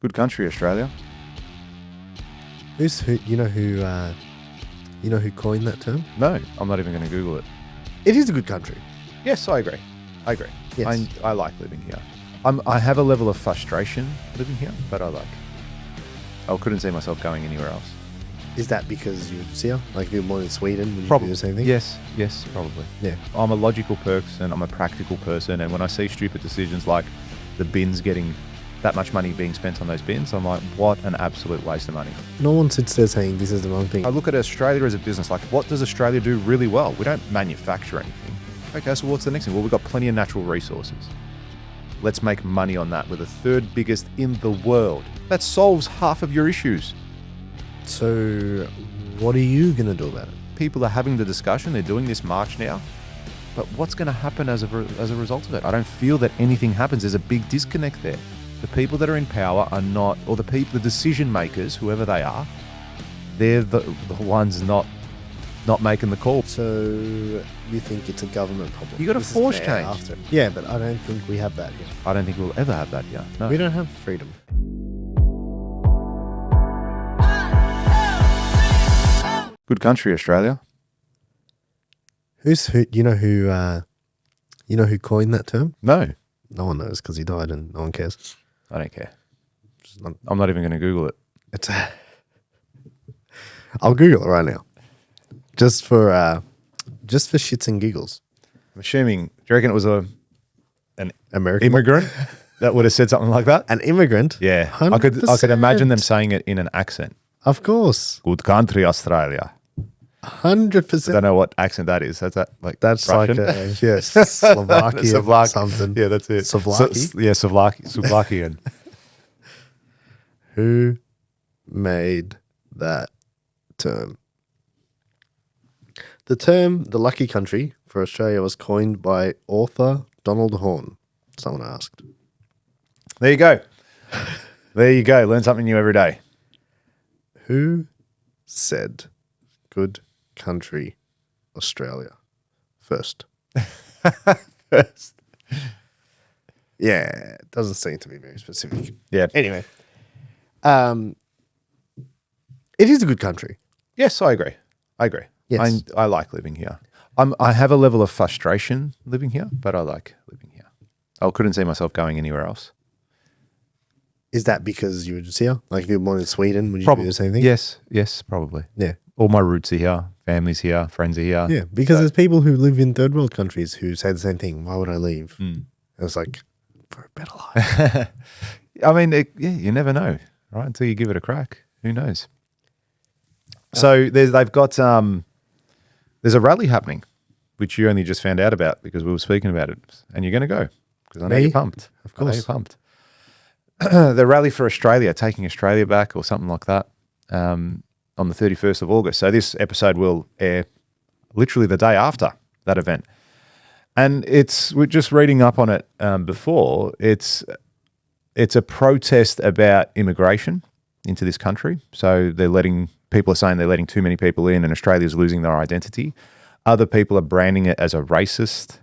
Good country, Australia. You know who coined that term? No, I'm not even going to Google it. It is a good country. Yes, I agree. Yes. I like living here. I have a level of frustration living here, but I couldn't see myself going anywhere else. Is that because you see her? Like if you're born in Sweden, would you do the same thing? Yes, probably. Yeah. I'm a logical person. I'm a practical person. And when I see stupid decisions like the bins getting that much money being spent on those bins, I'm like, what an absolute waste of money. No one sits there saying this is the wrong thing. I look at Australia as a business. Like, what does Australia do really well? We don't manufacture anything. Okay, so what's the next thing? Well, we've got plenty of natural resources. Let's make money on that. We're the third biggest in the world. That solves half of your issues. So what are you going to do about it? People are having the discussion. They're doing this march now. But what's going to happen as a result of it? I don't feel that anything happens. There's a big disconnect there. The people that are in power are not, or the decision makers, whoever they are, they're the ones not making the call. So you think it's a government problem? You got to force change. After. Yeah, but I don't think we have that yet. I don't think we'll ever have that yet. No. We don't have freedom. Good country, Australia. You know who coined that term? No, No one knows because he died and no one cares. I don't care. I'm not even going to Google it. I'll Google it right now. Just for shits and giggles. I'm assuming, do you reckon it was an American immigrant that would have said something like that? An immigrant? Yeah. 100%. I could imagine them saying it in an accent. Of course. Good country, Australia. 100%. I don't know what accent that is. That's like Russian? yes, Slovakian Slovak. something. Yeah, that's it. Slovaki? Slovakian. Who made that term? The term "the lucky country" for Australia was coined by author Donald Horne. Someone asked. There you go. Learn something new every day. Who said "good country, Australia" first? First. Yeah, it doesn't seem to be very specific. Yeah. Anyway, it is a good country. Yes, I agree. Yes. I like living here. I have a level of frustration living here, but I like living here. I couldn't see myself going anywhere else. Is that because you were just here? Like if you were born in Sweden, would you do the same thing? Yes, probably. Yeah. All my roots are here, family's here, friends are here. Yeah, because there's people who live in third world countries who say the same thing. Why would I leave? Mm. It's like, for a better life. I mean, you never know, right? Until you give it a crack. Who knows? So there's a rally happening, which you only just found out about because we were speaking about it, and you're going to go because I know Me? you're pumped. Of course. I know you're pumped. The Rally for Australia, taking Australia back or something like that, on the 31st of August. So this episode will air literally the day after that event. And we're just reading up on it before. It's a protest about immigration into this country. So people are saying they're letting too many people in and Australia's losing their identity. Other people are branding it as a racist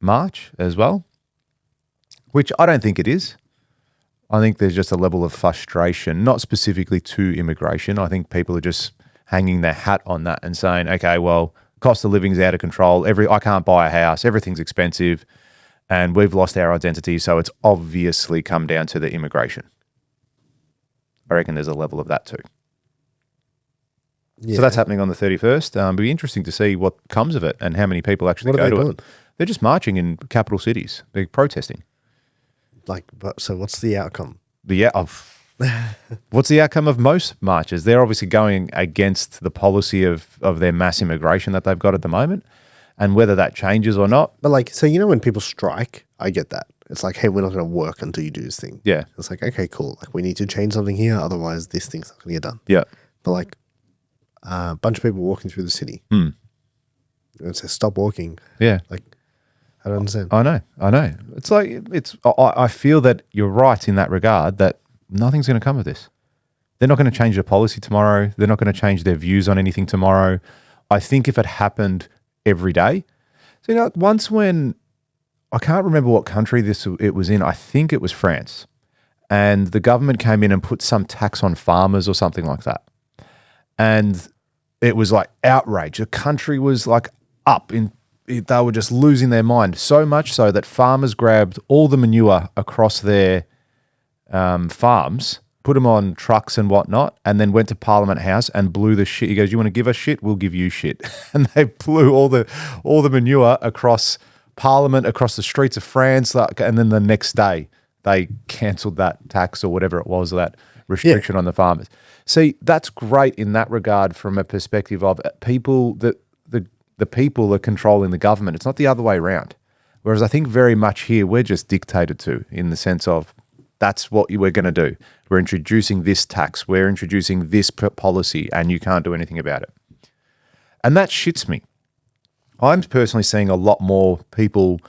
march as well, which I don't think it is. I think there's just a level of frustration, not specifically to immigration. I think people are just hanging their hat on that and saying, okay, well, cost of living's out of control. I can't buy a house. Everything's expensive and we've lost our identity. So it's obviously come down to the immigration. I reckon there's a level of that too. Yeah. So that's happening on the 31st. It'll be interesting to see what comes of it and how many people actually What go are they to doing? it. They're just marching in capital cities. They're protesting. So what's the outcome? What's the outcome of most marches? They're obviously going against the policy of their mass immigration that they've got at the moment, and whether that changes or not. But so when people strike, I get that. It's like, hey, we're not going to work until you do this thing. Yeah. It's like, okay, cool. Like we need to change something here, otherwise this thing's not going to get done. Yeah. But a bunch of people walking through the city. Mm. And say, stop walking. Yeah. I don't understand. I know. It's like, I feel that you're right in that regard, that nothing's going to come of this. They're not going to change their policy tomorrow. They're not going to change their views on anything tomorrow. I think if it happened every day. So, once when, I can't remember what country it was in. I think it was France. and the government came in and put some tax on farmers or something like that. And it was like outrage. The country was like up in, they were just losing their mind, so much so that farmers grabbed all the manure across their farms, put them on trucks and whatnot, and then went to Parliament House and blew the shit. He goes, "You want to give us shit? We'll give you shit." And they blew all the manure across Parliament, across the streets of France, and then the next day they cancelled that tax or whatever it was, that restriction on the farmers. See, that's great in that regard from a perspective of people that the people are controlling the government. It's not the other way around. Whereas I think very much here we're just dictated to, in the sense of that's what we're going to do. We're introducing this tax. We're introducing this policy, and you can't do anything about it. And that shits me. I'm personally seeing a lot more people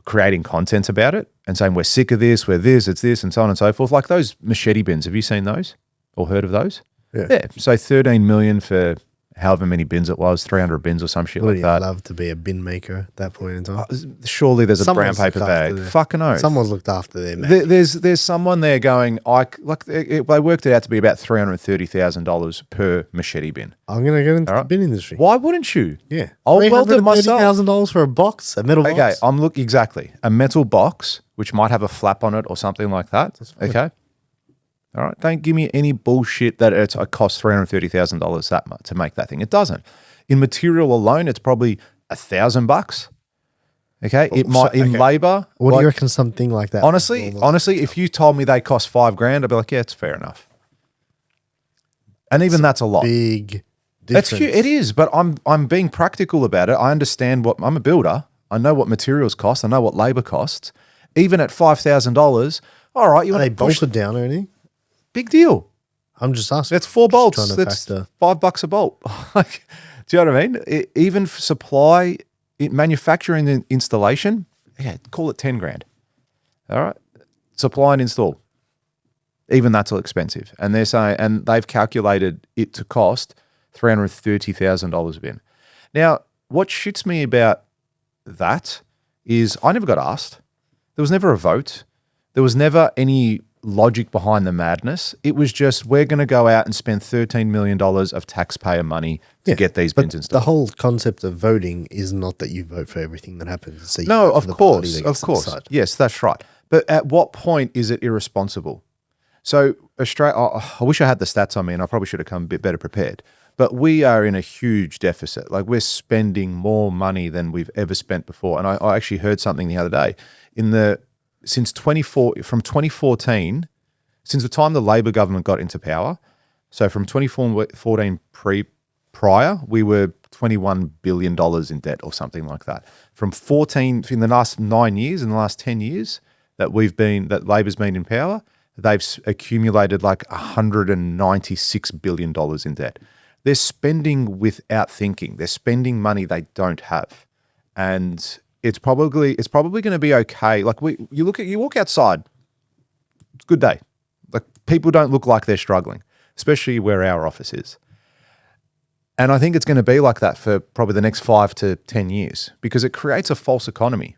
creating content about it and saying we're sick of this, we're this, it's this, and so on and so forth. Like those machete bins. Have you seen those or heard of those? Yeah. So 13 million for however many bins it was, 300 bins or some shit like that. I'd love to be a bin maker at that point in time. Surely there's a brown paper bag. Fucking oath. Someone's looked after their making. There's someone there going, they worked it out to be about $330,000 per machete bin. I'm going to get into the bin industry. Why wouldn't you? Yeah. I'll weld it myself. $330,000 for a box, a metal box? Okay, exactly. A metal box, which might have a flap on it or something like that. Okay. All right. Don't give me any bullshit that it costs $330,000 that much to make that thing. It doesn't. In material alone, it's probably $1,000. Okay. It might in labor. What do you reckon something like that? Honestly, if you told me they cost $5,000, I'd be like, yeah, it's fair enough. And even that's a lot. Big That's difference. It is, but I'm being practical about it. I understand I'm a builder. I know what materials cost. I know what labor costs. Even at $5,000, all right, you want Are they to push bolted down or anything? Big deal. I'm just asking. That's 4 bolts. Trying to That's factor. $5 a bolt. Like, do you know what I mean? Even for supply, manufacturing and installation, yeah, call it 10 grand. All right. Supply and install. Even that's all expensive. And they're saying, and they've calculated it to cost $330,000 a bin. Now, what shits me about that is I never got asked. There was never a vote. There was never any logic behind the madness. It was just, we're going to go out and spend $13 million of taxpayer money to get these bins installed. The whole concept of voting is not that you vote for everything that happens. So No, of course. Yes, that's right. But at what point is it irresponsible? So Australia, I wish I had the stats on me, and I probably should have come a bit better prepared. But we are in a huge deficit. Like, we're spending more money than we've ever spent before. And I actually heard something the other day. From 2014, since the time the Labor government got into power, so from 2014 prior, we were $21 billion in debt or something like that. From 14, in the last 9 years, in the last 10 years that Labor's been in power, they've accumulated like $196 billion in debt. They're spending without thinking. They're spending money they don't have. And it's probably going to be okay. Like, you walk outside, it's a good day. Like, people don't look like they're struggling, especially where our office is. And I think it's going to be like that for probably the next 5 to 10 years, because it creates a false economy,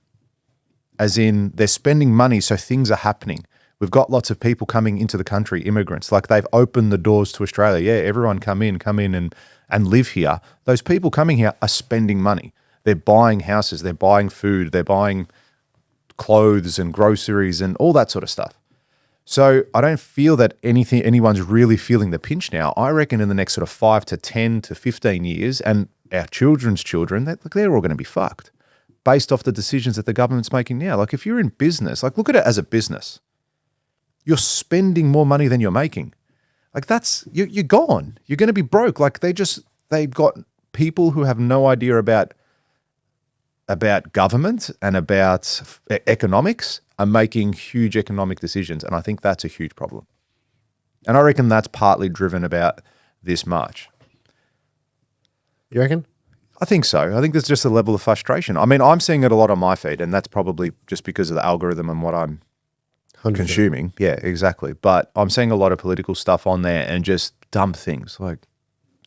as in they're spending money so things are happening. We've got lots of people coming into the country, immigrants. Like, they've opened the doors to Australia. Yeah, everyone come in and live here. Those people coming here are spending money. They're buying houses, they're buying food, they're buying clothes and groceries and all that sort of stuff. So I don't feel that anyone's really feeling the pinch now. I reckon in the next sort of 5 to 10 to 15 years, and our children's children, they're all going to be fucked based off the decisions that the government's making now. Like, if you're in business, like, look at it as a business. You're spending more money than you're making. Like, you're gone. You're going to be broke. Like, they've got people who have no idea about government and about economics are making huge economic decisions. And I think that's a huge problem. And I reckon that's partly driven about this march. You reckon? I think so. I think there's just a level of frustration. I mean, I'm seeing it a lot on my feed, and that's probably just because of the algorithm and what I'm 100%. consuming. Yeah, exactly. But I'm seeing a lot of political stuff on there and just dumb things, like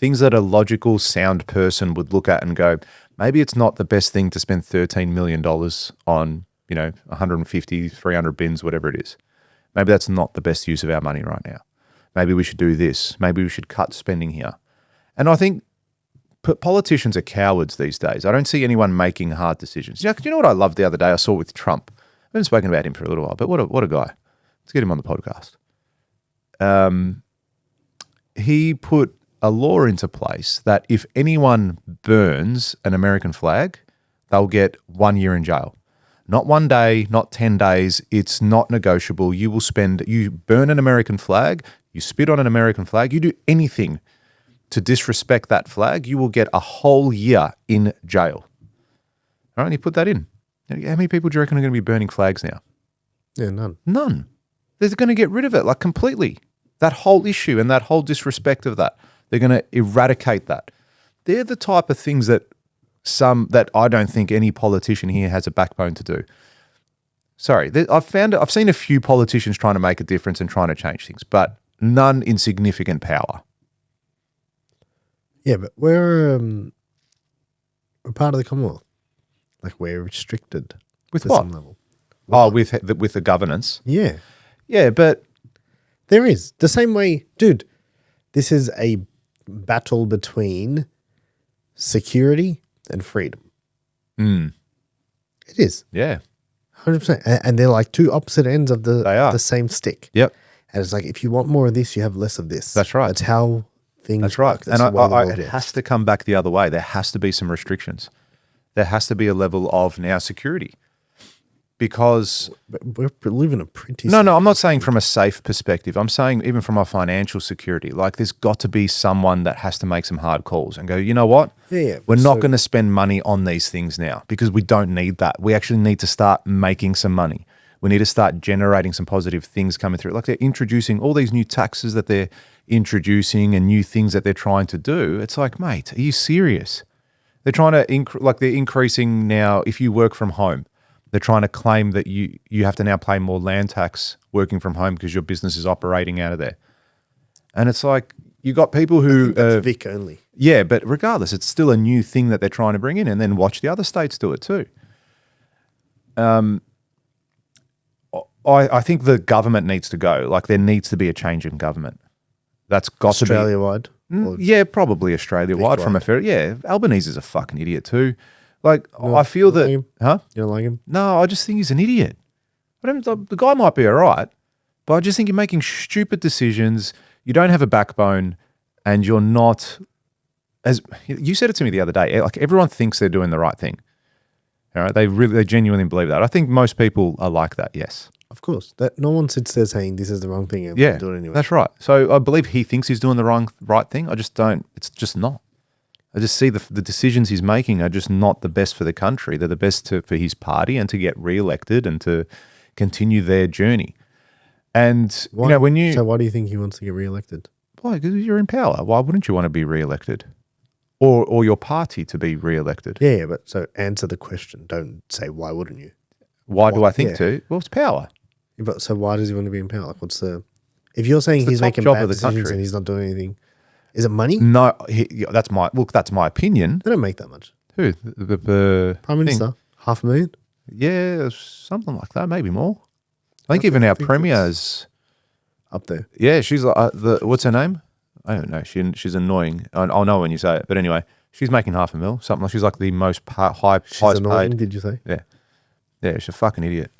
things that a logical, sound person would look at and go, maybe it's not the best thing to spend $13 million on, 150, 300 bins, whatever it is. Maybe that's not the best use of our money right now. Maybe we should do this. Maybe we should cut spending here. And I think politicians are cowards these days. I don't see anyone making hard decisions. You know what I loved the other day? I saw with Trump. I haven't spoken about him for a little while, but what a guy. Let's get him on the podcast. He put a law into place that if anyone burns an American flag, they'll get 1 year in jail. Not 1 day, not 10 days. It's not negotiable. You burn an American flag, you spit on an American flag, you do anything to disrespect that flag, you will get a whole year in jail. All right, and he put that in. How many people do you reckon are going to be burning flags now? Yeah, none. None. They're going to get rid of it, like completely. That whole issue and that whole disrespect of that. They're going to eradicate that. They're the type of things that I don't think any politician here has a backbone to do. Sorry, I've seen a few politicians trying to make a difference and trying to change things, but none in significant power. Yeah, but we're part of the Commonwealth. Like we're restricted With to what? some level. Oh, with the governance. Yeah, Yeah, but there is the same way, dude. This is a battle between security and freedom. It is yeah, 100%, and they're like two opposite ends of They are. the same stick. yep, And it's like if you want more of this, you have less of this. That's right. That's how things. that's right. work. That's And the way the world it works. has to come back the other way. There has to be some restrictions. There has to be a level of now security, because But we're living a pretty. no, I'm not saying from a safe perspective. I'm saying even from a financial security. Like there's got to be someone that has to make some hard calls and go, you know what? Yeah. We're not going to spend money on these things now because we don't need that. We actually need to start making some money. We need to start generating some positive things coming through. Like they're introducing all these new taxes that they're introducing and new things that they're trying to do. It's like, mate, are you serious? They're trying to they're increasing now. If you work from home, they're trying to claim that you have to now pay more land tax working from home because your business is operating out of there. And it's like you got people who That's Vic only. yeah, but regardless, it's still a new thing that they're trying to bring in, and then watch the other states do it too. I think the government needs to go. Like there needs to be a change in government. That's got to be. Australia wide. Yeah, probably Australia-wide from a fair. Yeah, Albanese is a fucking idiot too. Like I feel you don't that, like him? huh? You don't like him? No, I just think he's an idiot. The guy might be all right, but I just think you're making stupid decisions. You don't have a backbone, and you're not. As you said it to me the other day, like everyone thinks they're doing the right thing. All right, they genuinely believe that. I think most people are like that. Yes. Of course. That no one sits there saying this is the wrong thing and Yeah, we'll do it anyway. that's right. So I believe he thinks he's doing the right thing. I just don't. It's just not. I just see the decisions he's making are just not the best for the country. They're the best for his party and to get re-elected and to continue their journey. And Why- you know, when you So why do you think he wants to get re-elected? why? Because you're in power. Why wouldn't you want to be re-elected, or your party to be re-elected? Yeah, but so answer the question. Don't say why wouldn't you? Why do I think yeah. to? Well, it's power. But so why does he want to be in power? Like what's the if you're saying It's the he's top making job bad of the decisions country. and he's not doing anything, is it money? No, that's my opinion. They don't make that much. Who the Prime thing? Minister, $500,000. Yeah, something like that, maybe more. I think even our premier's. Up there. Yeah, she's like what's her name? I don't know. She's annoying. I'll know when you say it. But anyway, she's making $500,000. Something like she's like the most highest annoying, paid. did you say? Yeah, she's a fucking idiot.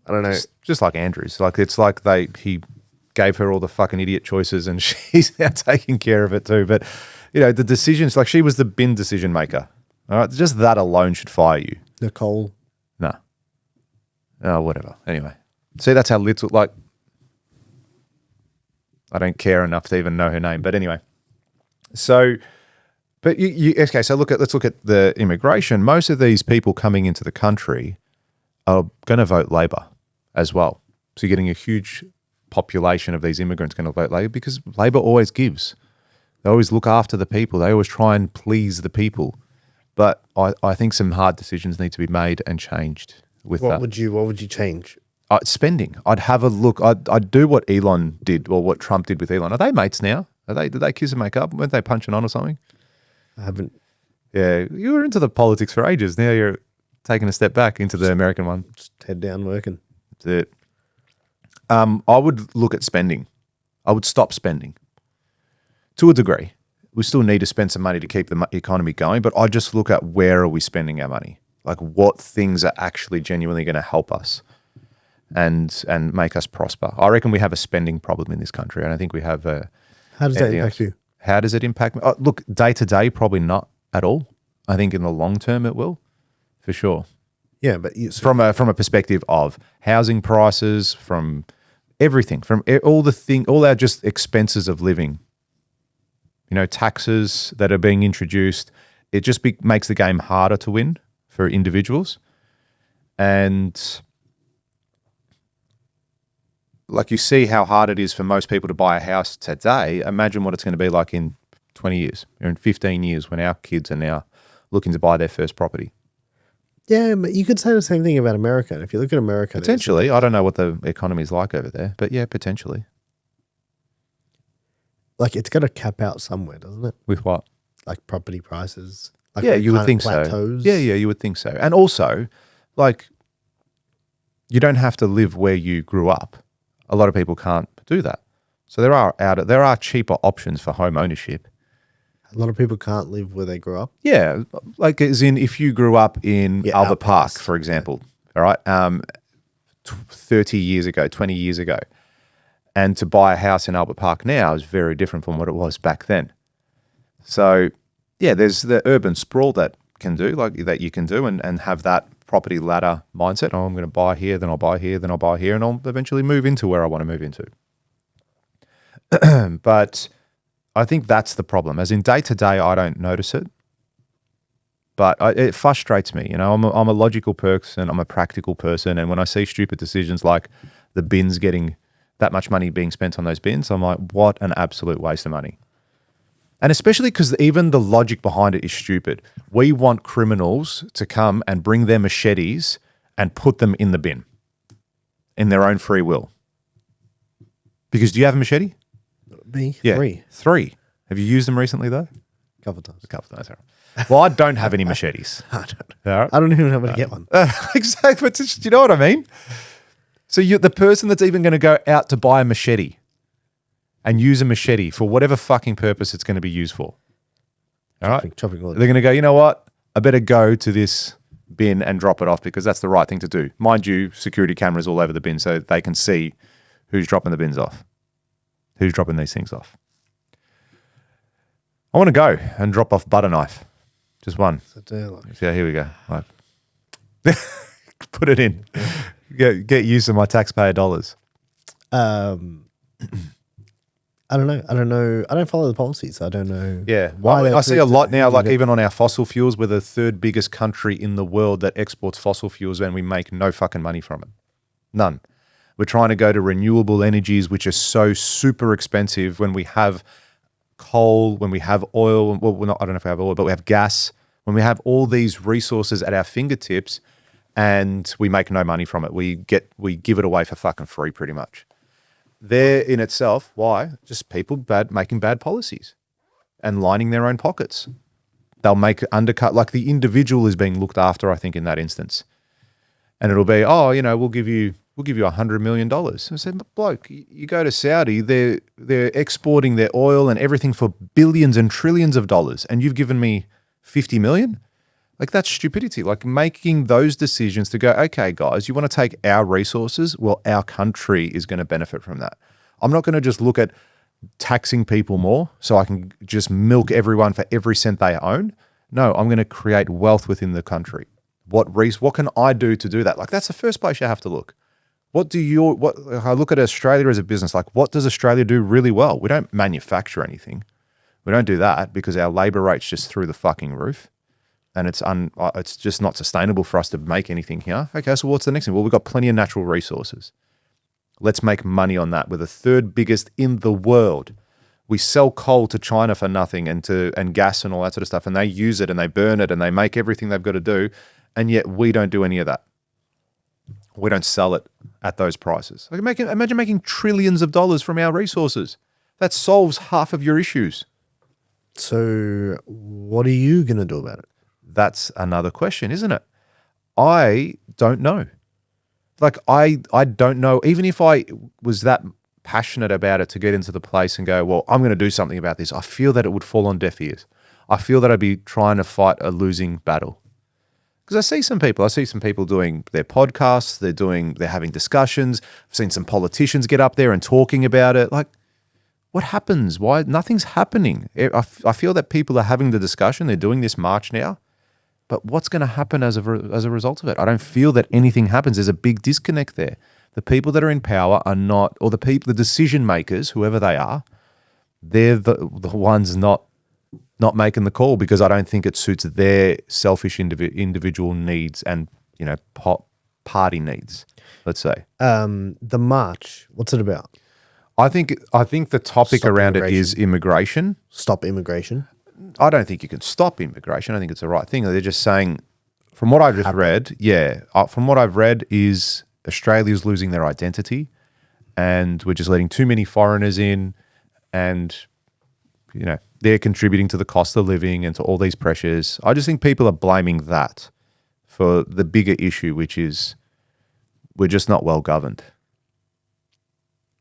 I don't know. Just like Andrews. Like it's like he gave her all the fucking idiot choices and she's now taking care of it too. But you know the decisions. Like she was the bin decision maker. All right, just that alone should fire you. Nicole. No. Oh, whatever. Anyway, see that's how little like. I don't care enough to even know her name. But anyway, so, but okay, so let's look at the immigration. Most of these people coming into the country are going to vote Labor as well. So you're getting a huge population of these immigrants going to vote Labor because Labor always gives. They always look after the people. They always try and please the people. But I think some hard decisions need to be made and changed with that. What would you change? Spending. I'd have a look. I'd do what Elon did or what Trump did with Elon. Are they mates now? Did they kiss and make up? Weren't they punching on or something? I haven't. Yeah, you were into the politics for ages. Now you're taking a step back into the American one. Just head down working. That's it. I would look at spending. I would stop spending to a degree. We still need to spend some money to keep the economy going, but I just look at where are we spending our money? Like what things are actually genuinely going to help us and make us prosper. I reckon we have a spending problem in this country. I don't think we have a. How does that impact you? How does it impact me? Look, day to day, probably not at all. I think in the long term it will, for sure. Yeah, but from a perspective of housing prices, from everything, from all our just expenses of living. You know, taxes that are being introduced. It just makes the game harder to win for individuals, and like you see how hard it is for most people to buy a house today. Imagine what it's going to be like in 20 years or in 15 years when our kids are now looking to buy their first property. Yeah, but you could say the same thing about America. If you look at America, potentially, I don't know what the economy is like over there, but yeah, potentially. Like it's got to cap out somewhere, doesn't it? With what? Like property prices. Like yeah, you would think plateaus. So. Yeah, you would think so. And also, like, you don't have to live where you grew up. A lot of people can't do that. So there are cheaper options for home ownership. A lot of people can't live where they grew up. Yeah, like as in if you grew up in Albert Park, for example, all right, 30 years ago, 20 years ago, and to buy a house in Albert Park now is very different from what it was back then. So, yeah, there's the urban sprawl that you can do and have that property ladder mindset. Oh, I'm going to buy here, then I'll buy here, then I'll buy here, and I'll eventually move into where I want to move into. But I think that's the problem. As in day to day, I don't notice it, but it frustrates me. You know, I'm a logical person. I'm a practical person, and when I see stupid decisions like the bins getting that much money being spent on those bins, I'm like, what an absolute waste of money. And especially because even the logic behind it is stupid. We want criminals to come and bring their machetes and put them in the bin in their own free will. Because do you have a machete? Me? Yeah, 3. 3. Have you used them recently though? A couple of times. A couple of times. All right. Well, I don't have any machetes. I don't even know how to get one. Exactly. Do you know what I mean? So you're the person that's even going to go out to buy a machete and use a machete for whatever fucking purpose it's going to be used for. All right? Chopping wood. They're going to go, you know what? I better go to this bin and drop it off because that's the right thing to do. Mind you, security cameras all over the bin so they can see who's dropping the bins off, who's dropping these things off. I want to go and drop off butter knife. Just one. So here we go. Like, put it in. Get use of my taxpayer dollars. I don't know. I don't follow the policies. I don't know. Yeah. Why I see a lot now, like even on our fossil fuels, we're the 3rd biggest country in the world that exports fossil fuels and we make no fucking money from it. None. We're trying to go to renewable energies, which are so super expensive when we have coal, when we have oil. Well, I don't know if we have oil, but we have gas. When we have all these resources at our fingertips and we make no money from it. We give it away for fucking free pretty much. There in itself, why? Just people making bad policies and lining their own pockets. They'll undercut, like the individual is being looked after, I think, in that instance. And it'll be, we'll give you $100 million. I said, bloke, you go to Saudi, they're exporting their oil and everything for billions and trillions of dollars, and you've given me 50 million? Like, that's stupidity. Like, making those decisions to go, okay, guys, you want to take our resources? Well, our country is going to benefit from that. I'm not going to just look at taxing people more so I can just milk everyone for every cent they own. No, I'm going to create wealth within the country. What can I do to do that? Like, that's the first place you have to look. I look at Australia as a business, like, what does Australia do really well? We don't manufacture anything. We don't do that because our labor rate's just through the fucking roof. And it's just not sustainable for us to make anything here. Okay, so what's the next thing? Well, we've got plenty of natural resources. Let's make money on that. We're the 3rd biggest in the world. We sell coal to China for nothing and gas and all that sort of stuff, and they use it and they burn it and they make everything they've got to do, and yet we don't do any of that. We don't sell it at those prices. Like, imagine making trillions of dollars from our resources. That solves half of your issues. So what are you going to do about it? That's another question, isn't it? I don't know. like I don't know, even if I was that passionate about it to get into the place and go, well, I'm going to do something about this, I feel that it would fall on deaf ears. I feel that I'd be trying to fight a losing battle. Because I see some people doing their podcasts, they're having discussions. I've seen some politicians get up there and talking about it. Like, what happens? Why? Nothing's happening. I feel that people are having the discussion. They're doing this march now. But what's going to happen as a result of it? I don't feel that anything happens. There's a big disconnect there. The people that are in power are not, or the decision makers, whoever they are, they're the ones not making the call, because I don't think it suits their selfish individual needs and, party needs, let's say. The march, what's it about? I think the topic Stop around it immigration. is immigration. Stop immigration. I don't think you can stop immigration. I think it's the right thing. They're just saying, from what I've just read, from what I've read is Australia's losing their identity, and we're just letting too many foreigners in, and they're contributing to the cost of living and to all these pressures. I just think people are blaming that for the bigger issue, which is we're just not well governed.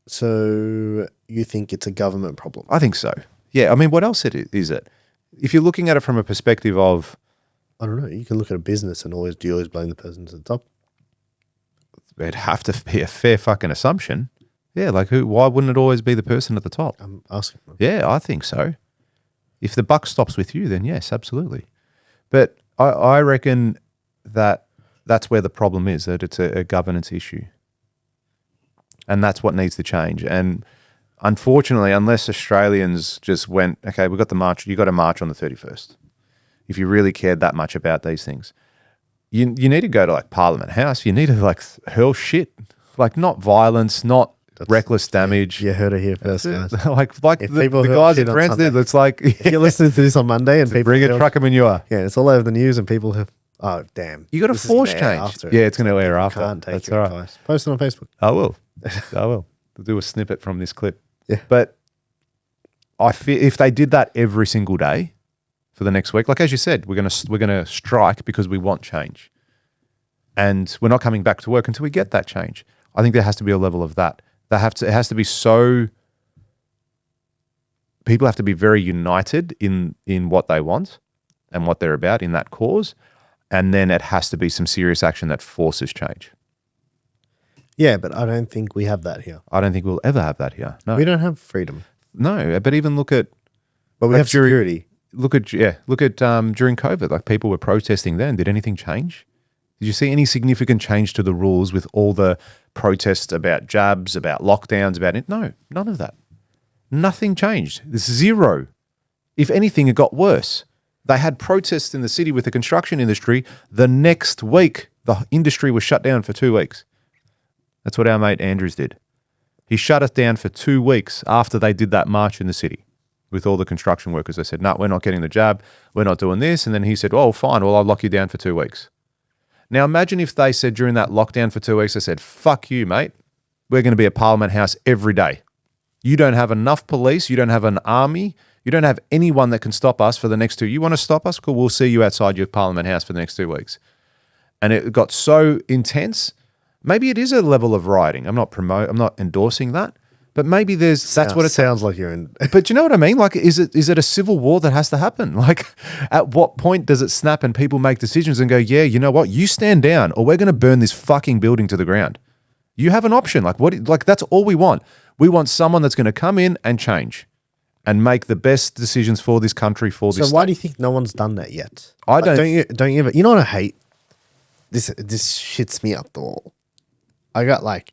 So you think it's a government problem? I think so. Yeah. I mean, what else is it? If you're looking at it from a perspective of, I don't know. You can look at a business and always blame the person at the top. it'd have to be a fair fucking assumption. Yeah. Like why wouldn't it always be the person at the top? I'm asking. Yeah, I think so. If the buck stops with you, then yes, absolutely. But I reckon that's where the problem is, that it's a governance issue. And that's what needs to change. And unfortunately, unless Australians just went, okay, we've got the march, you got to march on the 31st. If you really cared that much about these things, you need to go to like Parliament House. You need to like hurl shit, like not violence, not reckless damage. You heard it here first, guys. like If the people guys shit at on France did. Sunday. It's like, If you're listening to this on Monday and people bring a truck of manure. yeah, it's all over the news and people have, oh damn, You got to this is force gonna air change. after. Yeah, it's going to air after. Can't take That's your all right. advice. Post it on Facebook. I will. We'll do a snippet from this clip. Yeah. But I feel if they did that every single day for the next week, like as you said, we're gonna strike because we want change, and we're not coming back to work until we get that change. I think there has to be a level of that. It has to be so. People have to be very united in what they want and what they're about in that cause, and then it has to be some serious action that forces change. Yeah, but I don't think we have that here. I don't think we'll ever have that here. No, We don't have freedom, no. But even look at but we Like have security. look at during COVID, like people were protesting then. Did anything change? Did you see any significant change to the rules with all the protests about jabs, about lockdowns, about it? No, none of that. Nothing changed. There's zero. If anything, it got worse. They had protests in the city with the construction industry. The next week, the industry was shut down for 2 weeks. That's what our mate Andrews did. He shut us down for 2 weeks after they did that march in the city with all the construction workers. They said, no, we're not getting the jab. We're not doing this. And then he said, oh, fine. Well, I'll lock you down for 2 weeks. Now, imagine if they said during that lockdown for 2 weeks, they said, fuck you, mate. We're going to be at Parliament House every day. You don't have enough police. You don't have an army. You don't have anyone that can stop us for the next 2. You want to stop us? Cool. We'll see you outside your Parliament House for the next 2 weeks. And it got so intense. Maybe it is a level of rioting. I'm not endorsing that, but maybe that's what it sounds like. You're in. But you know what I mean? Like, is it a civil war that has to happen? Like, at what point does it snap and people make decisions and go, yeah, you know what? You stand down or we're going to burn this fucking building to the ground. You have an option. Like that's all we want. We want someone that's going to come in and change and make the best decisions for this country, for this So why state. do you think no one's done that yet? I don't- Don't you ever? You know what I hate? This shits me up the wall. I got like,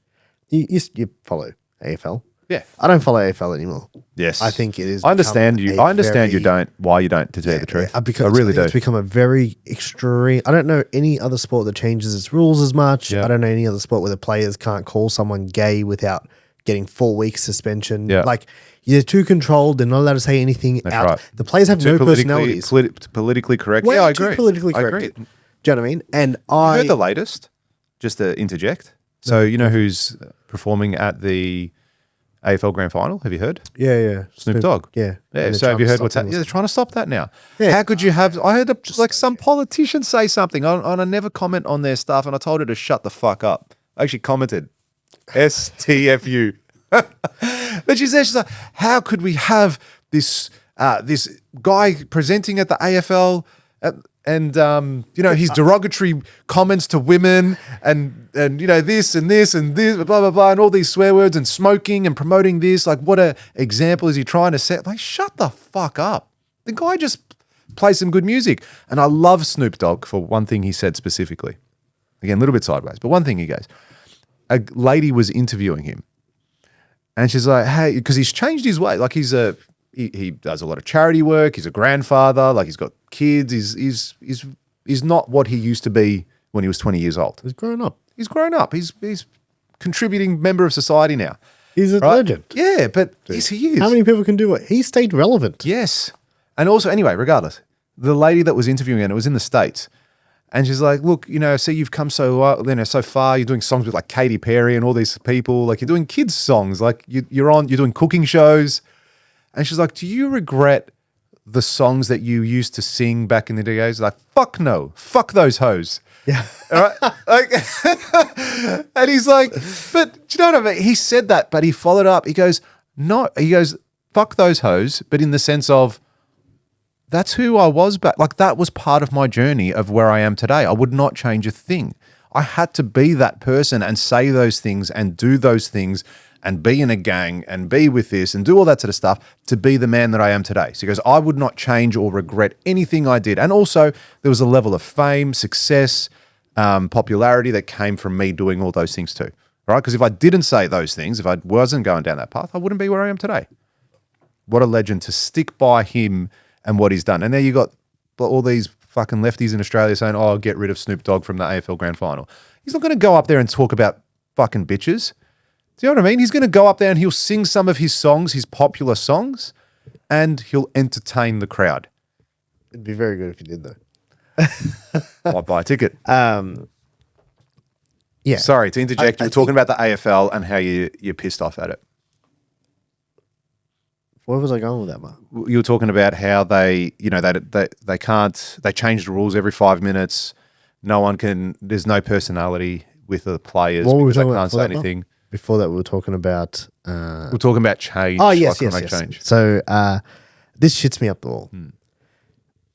you follow AFL. Yeah. I don't follow AFL anymore. Yes. I think it is. I understand you. become I understand very- you don't, why you don't, to tell you the truth. because I really do. It's become a very extreme. I don't know any other sport that changes its rules as much. Yeah. I don't know any other sport where the players can't call someone gay without getting 4 weeks suspension. Yeah. Like you're too controlled. They're not allowed to say anything That's out. right. The players have no personalities. Politically correct. Way Yeah, I too agree. politically I correct. agree. Do you know what I mean? And You I heard the latest? Just to interject. So you know who's performing at the AFL Grand Final? Have you heard? yeah. Snoop Dogg. Yeah. Yeah. And So they're have you trying heard to what's stop happening? them. Yeah, they're trying to stop that now. Yeah. How could you have? I heard some politician say something, and I never comment on their stuff, and I told her to shut the fuck up. I actually commented, STFU. But she's like, how could we have this this guy presenting at the AFL and his derogatory comments to women and this and this and this, blah, blah, blah, and all these swear words and smoking and promoting this. Like, what a example is he trying to set? Like, shut the fuck up. The guy just plays some good music. And I love Snoop Dogg for one thing he said specifically. Again, a little bit sideways, but one thing he goes, a lady was interviewing him and she's like, hey, because he's changed his way. Like he does a lot of charity work. He's a grandfather. Like he's got kids. He's not what he used to be when he was 20 years old. He's grown up. He's grown up. He's contributing member of society now. He's a legend. Yeah, but yes, he is. How many people can do it? He stayed relevant. Yes. And also, anyway, regardless, the lady that was interviewing him, it was in the States. And she's like, look, see, you've come so far. You're doing songs with like Katy Perry and all these people. Like you're doing kids' songs. Like you're doing cooking shows. And she's like, do you regret the songs that you used to sing back in the days? Like, fuck no. Fuck those hoes. Yeah. All right? Like, and he's like, but do you know what I mean? He said that, but he followed up. He goes, no. He goes, fuck those hoes, but in the sense of, that's who I was back. Like that was part of my journey of where I am today. I would not change a thing. I had to be that person and say those things and do those things and be in a gang and be with this and do all that sort of stuff to be the man that I am today. So he goes, I would not change or regret anything I did. And also there was a level of fame, success, popularity that came from me doing all those things too. Right? Because if I didn't say those things, if I wasn't going down that path, I wouldn't be where I am today. What a legend to stick by him and what he's done. And there you got all these fucking lefties in Australia saying, oh, get rid of Snoop Dogg from the AFL Grand Final. He's not going to go up there and talk about fucking bitches. Do you know what I mean? He's going to go up there and he'll sing some of his songs, his popular songs, and he'll entertain the crowd. It'd be very good if you did, though. I'd buy a ticket. Yeah. Sorry to interject. You were talking about the AFL and how you're pissed off at it. Where was I going with that, Mark? You were talking about how they change the rules every 5 minutes. No one can, there's no personality with the players because they can't say anything. Before that, we were talking about... we're talking about change. Oh, yes. Change. So this shits me up the wall.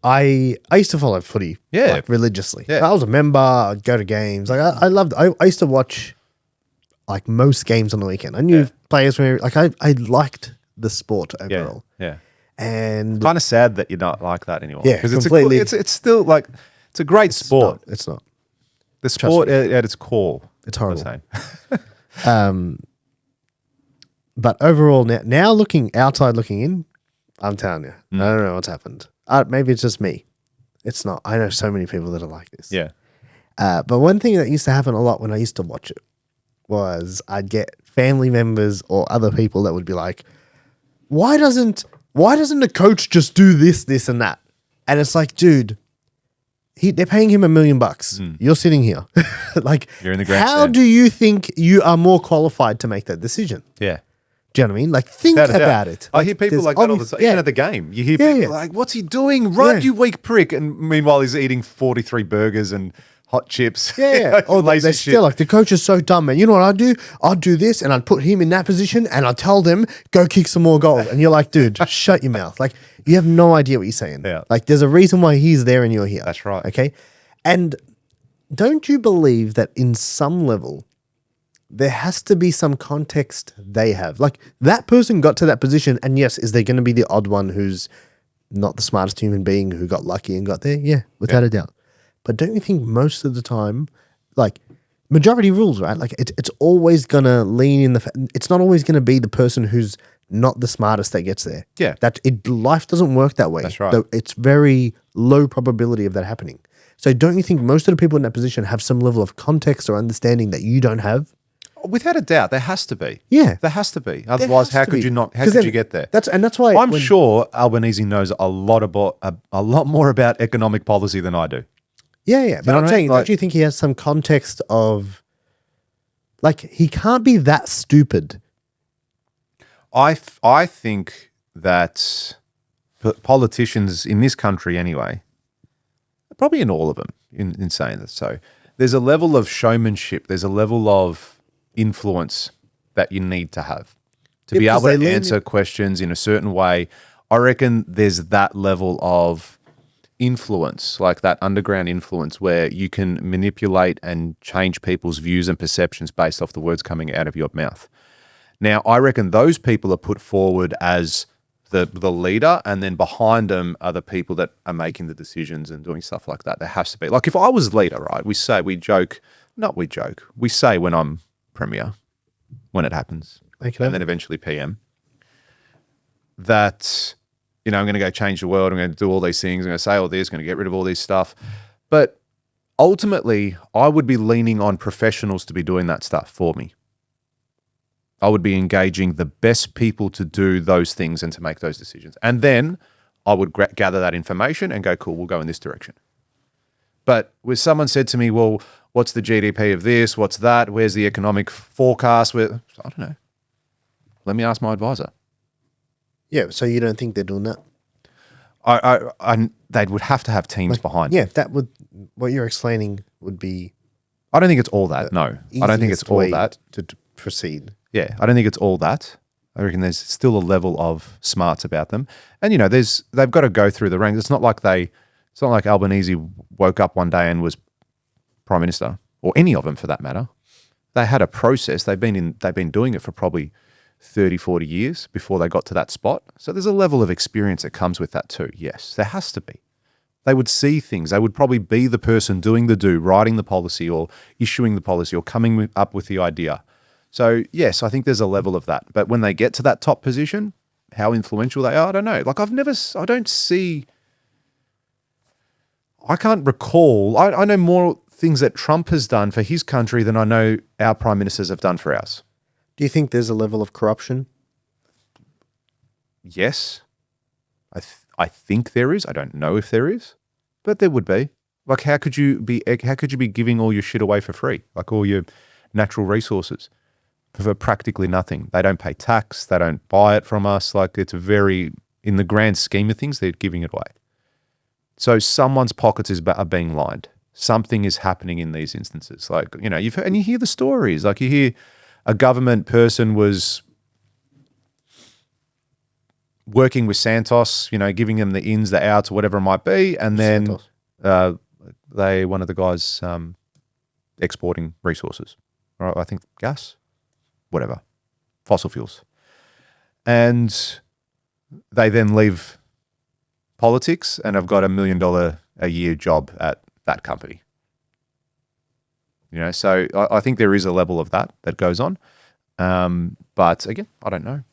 I used to follow footy religiously. Yeah. I was a member. I'd go to games. Like I used to watch like most games on the weekend. I knew players from I liked the sport overall. Yeah. And kind of sad that you're not like that anymore. Yeah, because completely. It's still like it's a great sport. It's not. The sport at its core. It's horrible. But overall, now looking outside, looking in, I'm telling you, I don't know what's happened. Maybe it's just me. It's not. I know so many people that are like this. Yeah. But one thing that used to happen a lot when I used to watch it was I'd get family members or other people that would be like, why doesn't the coach just do this and that? And it's like, dude, they're paying him $1 million. You're sitting here. Like, you're in the grandstand. How do you think you are more qualified to make that decision? Yeah. Do you know what I mean? Like, think about it. I hear people like that all the time. Even at the game. You hear people like, what's he doing? Run, you weak prick. And meanwhile, he's eating 43 burgers and hot chips. Yeah. Or they're still like, the coach is so dumb, man. You know what I'd do? I'd do this and I'd put him in that position and I'd tell them, go kick some more goals. And you're like, dude, shut your mouth. Like, you have no idea what you're saying. Yeah. Like, there's a reason why he's there and you're here. That's right. Okay? And don't you believe that in some level, there has to be some context they have? Like, that person got to that position, and yes, is there going to be the odd one who's not the smartest human being who got lucky and got there? Yeah, without a doubt. But don't you think most of the time, like, majority rules, right? Like, it's always going to lean in it's not always going to be the person who's not the smartest that gets there. Yeah. Life doesn't work that way. That's right. It's very low probability of that happening. So don't you think most of the people in that position have some level of context or understanding that you don't have? Without a doubt, there has to be. Yeah. There has to be. Otherwise, how could you not? How could you get there? That's why I'm sure Albanese knows a lot more about economic policy than I do. Yeah. But I'm saying, don't you think he has some context of, like, he can't be that stupid? I think that politicians in this country, anyway, probably in all of them, in saying this, so there's a level of showmanship. There's a level of influence that you need to have to be able to answer questions in a certain way. I reckon there's that level of influence, like that underground influence where you can manipulate and change people's views and perceptions based off the words coming out of your mouth. Now, I reckon those people are put forward as the leader, and then behind them are the people that are making the decisions and doing stuff like that. There has to be. Like if I was leader, right, we say when I'm premier, when it happens, and then eventually PM, that, I'm going to go change the world, I'm going to do all these things, I'm going to say all this, I'm going to get rid of all this stuff. But ultimately, I would be leaning on professionals to be doing that stuff for me. I would be engaging the best people to do those things and to make those decisions. And then I would gather that information and go, cool, we'll go in this direction. But when someone said to me, well, what's the GDP of this? What's that? Where's the economic forecast? I don't know. Let me ask my advisor. Yeah, so you don't think they're doing that? They would have to have teams behind. Yeah, what you're explaining would be... I don't think it's all that, no. I don't think it's all that. To proceed. Yeah, I don't think it's all that. I reckon there's still a level of smarts about them. And, they've got to go through the ranks. It's not like Albanese woke up one day and was Prime Minister, or any of them for that matter. They had a process. They've been doing it for probably 30, 40 years before they got to that spot. So there's a level of experience that comes with that too. Yes, there has to be. They would see things. They would probably be the person doing the do, writing the policy or issuing the policy or coming up with the idea. So yes, I think there's a level of that. But when they get to that top position, how influential they are, I don't know. Like I can't recall. I know more things that Trump has done for his country than I know our prime ministers have done for ours. Do you think there's a level of corruption? Yes. I think there is. I don't know if there is, but there would be. Like, how could you be giving all your shit away for free? Like all your natural resources for practically nothing. They don't pay tax. They don't buy it from us. Like, it's in the grand scheme of things, they're giving it away. So someone's pockets are being lined. Something is happening in these instances. Like, you've heard, and you hear the stories. Like, you hear a government person was working with Santos, giving them the ins, the outs, or whatever it might be, and then one of the guys exporting resources, right? I think gas, whatever, fossil fuels, and they then leave politics and have got $1 million a year job at that company. So I think there is a level of that goes on, but again, I don't know.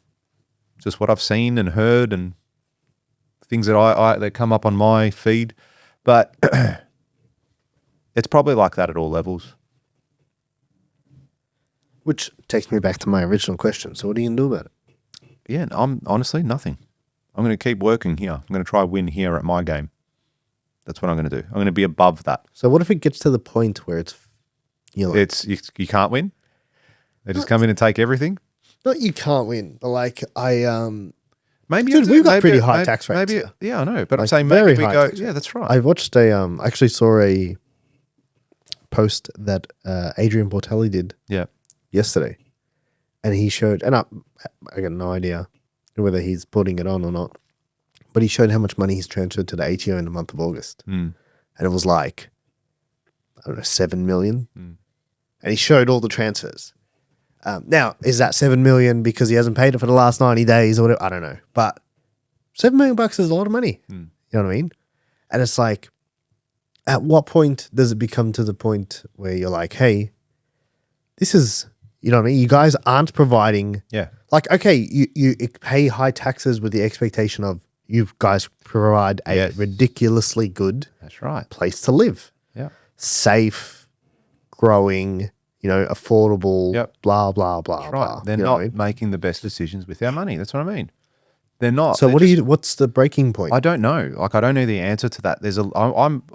Just what I've seen and heard and things that come up on my feed. But it's probably like that at all levels. Which takes me back to my original question. So what are you going to do about it? Yeah, I'm honestly nothing. I'm going to keep working here. I'm going to try win here at my game. That's what I'm going to do. I'm going to be above that. So what if it gets to the point where you can't win? They just come in and take everything? Not you can't win, but like maybe dude, we've got pretty high tax rates. Maybe, yeah, I know, but I'm saying maybe we go. Yeah, that's right. I watched actually saw a post that Adrian Portelli did. Yeah. Yesterday, and he showed, and I got no idea whether he's putting it on or not, but he showed how much money he's transferred to the ATO in the month of August, and it was like, I don't know, 7 million, and he showed all the transfers. Now, is that 7 million because he hasn't paid it for the last 90 days or whatever? I don't know. But $7 million is a lot of money. You know what I mean? And it's like, at what point does it become to the point where you're like, hey, this is, you know what I mean? You guys aren't providing. Yeah. Like, okay, you pay high taxes with the expectation of you guys provide a ridiculously good place to live. Yeah. Safe, growing, affordable, blah, blah, blah, That's blah. Right. They're not making the best decisions with our money. That's what I mean. They're not. So what's the breaking point? I don't know. Like, I don't know the answer to that.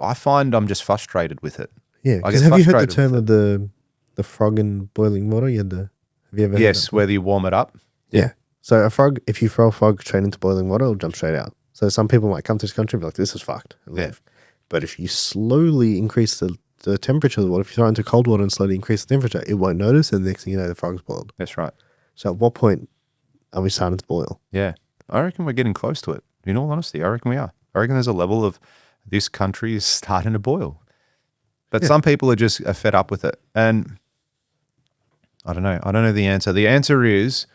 I find I'm just frustrated with it. Yeah. Because have you heard the term of the frog in boiling water? Have you ever heard Yes, whether you warm it up. Yeah. So a frog, if you throw a frog straight into boiling water, it'll jump straight out. So some people might come to this country and be like, this is fucked. Yeah. But if you slowly increase the the temperature of the water. If you throw it into cold water and slowly increase the temperature, it won't notice, and the next thing you know, the frog's boiled. That's right. So at what point are we starting to boil? Yeah. I reckon we're getting close to it. In all honesty, I reckon we are. I reckon there's a level of this country is starting to boil. But some people are just fed up with it. And I don't know. I don't know the answer. The answer is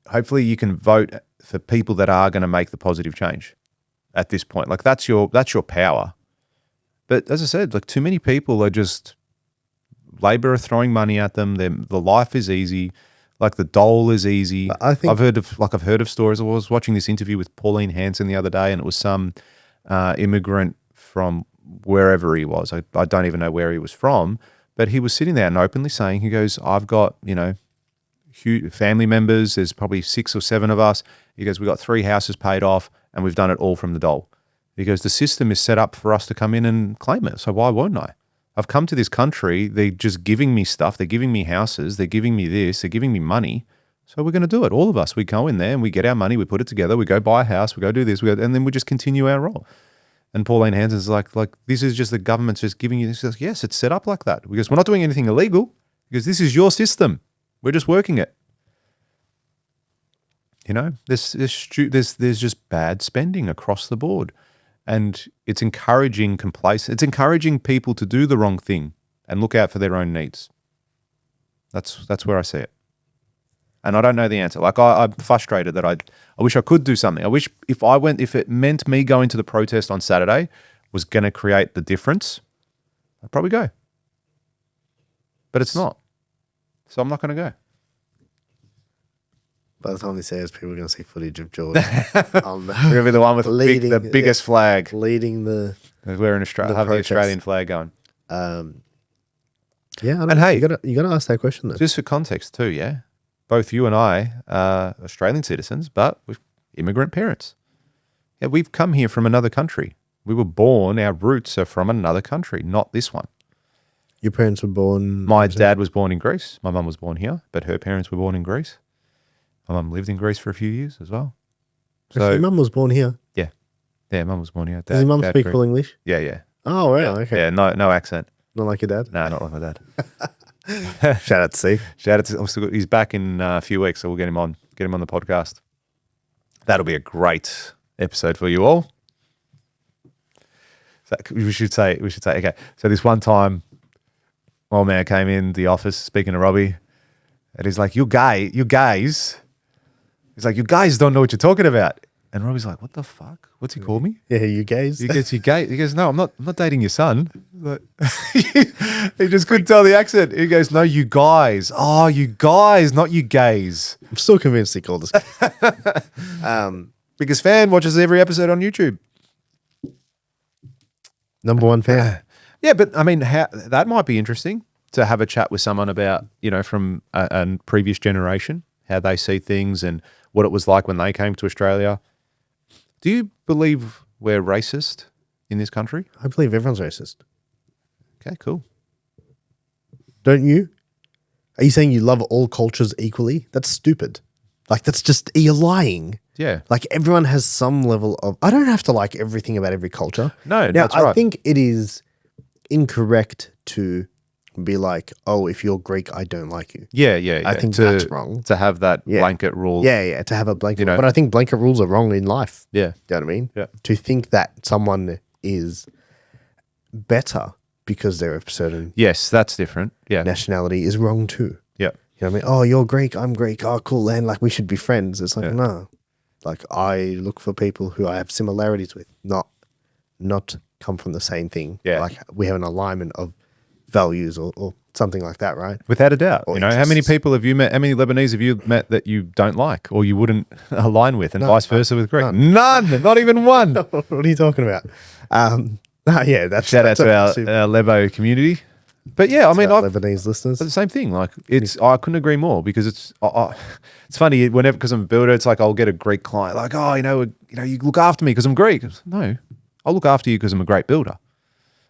hopefully you can vote for people that are going to make the positive change at this point. Like that's your power. But as I said, like too many people are just Labor are throwing money at them. The life is easy. Like the dole is easy. I think I've heard of stories. I was watching this interview with Pauline Hanson the other day, and it was some immigrant from wherever he was. I don't even know where he was from, but he was sitting there and openly saying, he goes, I've got, huge family members. There's probably 6 or 7 of us. He goes, we got 3 houses paid off, and we've done it all from the dole. He goes, the system is set up for us to come in and claim it. So why won't I? I've come to this country. They're just giving me stuff. They're giving me houses. They're giving me this. They're giving me money. So we're going to do it. All of us. We go in there and we get our money. We put it together. We go buy a house. We go do this. And then we just continue our role. And Pauline Hanson's like this is just the government's just giving you this. He goes, yes, it's set up like that. Because we're not doing anything illegal. Because this is your system. We're just working it. There's just bad spending across the board. And it's encouraging complacence. It's encouraging people to do the wrong thing and look out for their own needs. That's where I see it. And I don't know the answer. Like I'm frustrated that I wish I could do something. I wish if it meant me going to the protest on Saturday was going to create the difference, I'd probably go. But it's not. So I'm not going to go. By the time this airs, people are going to see footage of Jordan. We're going to be the one with the biggest flag. Leading the... We're in Australia. Have the Australian flag going. Yeah. And hey, you got to ask that question though. Just for context too, yeah? Both you and I are Australian citizens, but with immigrant parents. Yeah, we've come here from another country. We were born, our roots are from another country, not this one. Your parents were born... My dad was born in Greece. My mum was born here, but her parents were born in Greece. My mum lived in Greece for a few years as well. So your mum was born here? Yeah. Yeah, mum was born here. Does your mum speak full English? Yeah, yeah. Oh, right. Okay. Yeah, no accent. Not like your dad? No, not like my dad. Shout out to Steve. He's back in a few weeks, so we'll get him on the podcast. That'll be a great episode for you all. So we should say, okay. So this one time, old man came in the office speaking to Robbie, and he's like, you guys. He's like, you guys don't know what you're talking about. And Robbie's like, what the fuck? What's he call me? Yeah, you gays. He goes, no, I'm not dating your son. Like, he just couldn't tell the accent. He goes, no, you guys. Oh, you guys, not you gays. I'm still convinced he called us. Because fan watches every episode on YouTube. Number one fan. Yeah, but I mean, that might be interesting to have a chat with someone about, from a previous generation, how they see things and what it was like when they came to Australia. Do you believe we're racist in this country? I believe everyone's racist. Okay, cool. Don't you? Are you saying you love all cultures equally? That's stupid. Like, you're lying. Yeah. Like, everyone has some level of... I don't have to like everything about every culture. No, now, that's right. I think it is incorrect to be like, oh, if you're Greek, I don't like you. Yeah. I think that's wrong. To have that blanket rule. Yeah, to have a blanket rule. But I think blanket rules are wrong in life. Yeah. Do you know what I mean? Yeah. To think that someone is better because they're a certain Yes, that's different. Yeah. nationality is wrong too. Yeah. You know what I mean? Oh, you're Greek, I'm Greek. Oh, cool, then like we should be friends. It's like, no. Like I look for people who I have similarities with, not come from the same thing. Yeah. Like we have an alignment of values or something like that, right? Without a doubt. Or how many people have you met? How many Lebanese have you met that you don't like or you wouldn't align with, and vice versa with Greek? None. Not even one. What are you talking about? That's shout out to our Lebo community. But yeah, I mean, Lebanese listeners. But the same thing. Like I couldn't agree more because it's funny whenever, because I'm a builder, it's like I'll get a Greek client like, oh, you look after me because I'm Greek. No, I'll look after you because I'm a great builder.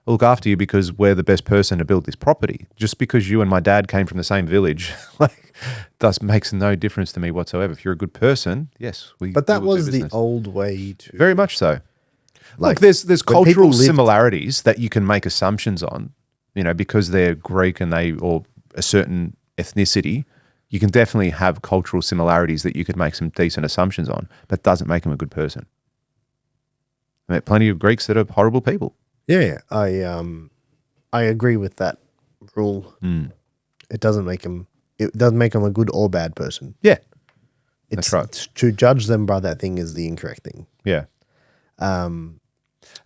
I'll look after you because we're the best person to build this property. Just because you and my dad came from the same village, makes no difference to me whatsoever. If you're a good person, yes, But that was the old way to... Very much so. Look, there's when people cultural lived- similarities that you can make assumptions on, because they're Greek and or a certain ethnicity. You can definitely have cultural similarities that you could make some decent assumptions on, but doesn't make them a good person. I met plenty of Greeks that are horrible people. Yeah, I agree with that rule. It doesn't make them a good or bad person. Yeah, It's that's right. To judge them by that thing is the incorrect thing. Yeah.